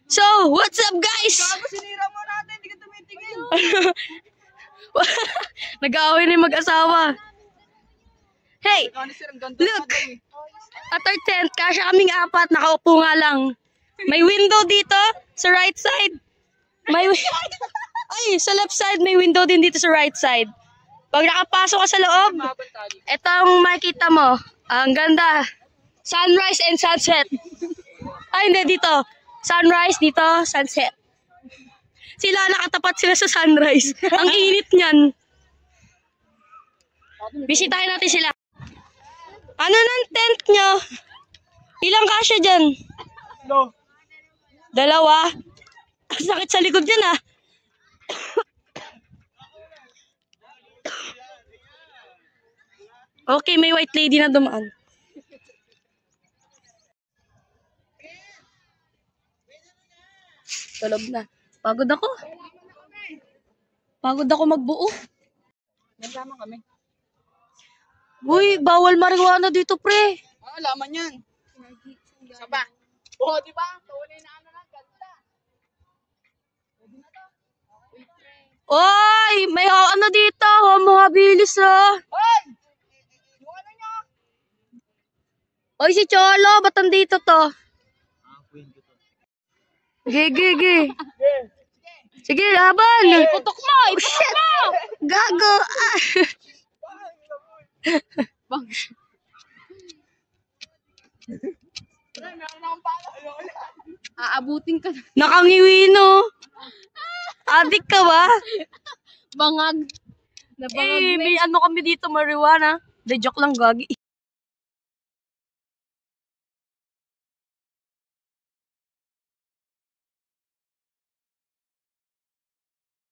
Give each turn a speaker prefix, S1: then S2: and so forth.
S1: So, what's up guys?
S2: Gago, sinira mo natin, hindi ka tumitingin.
S1: Nag-aaway na yung mag-asawa. Hey, look! At our tent, kasya kaming apat, nakaupo nga lang. May window dito, sa right side. Ay, sa left side, may window din dito sa right side. Pag nakapasok ka sa loob, ito ang makikita mo. Ang ganda. Sunrise and sunset. Ay, hindi, dito. Sunrise, dito, sunset. Sila, nakatapat sila sa sunrise. Ang init niyan. Bisitahin natin sila. Ano ng tent nyo? Ilang kasya dyan?
S2: No.
S1: Dalawa? Ang sakit sa likod dyan ah. Okay, may white lady na dumaan. Tulog na. Pagod ako. Pagod ako magbuo.
S2: Nagsama kami.
S1: Uy, bawal marijuana dito, pre.
S2: Ah, laman yan. Isa pa. Oo, di ba? Tunay na ano lang, ganda.
S1: Oy, may ano dito, homo habilis oh.
S2: Hoy! Yung ano nyo?
S1: Oy, si Cholo, ba't nandito to? Gigi. Sige, laban.
S2: Iputok mo! Iputok mo!
S1: Gago.
S2: Bang. Meron akong pala. Aabutin ka na.
S1: Nakangiwi no. Adik ka ba?
S2: Bangag.
S1: Eh, may ano kami dito, marijuana. De, joke lang, gagi.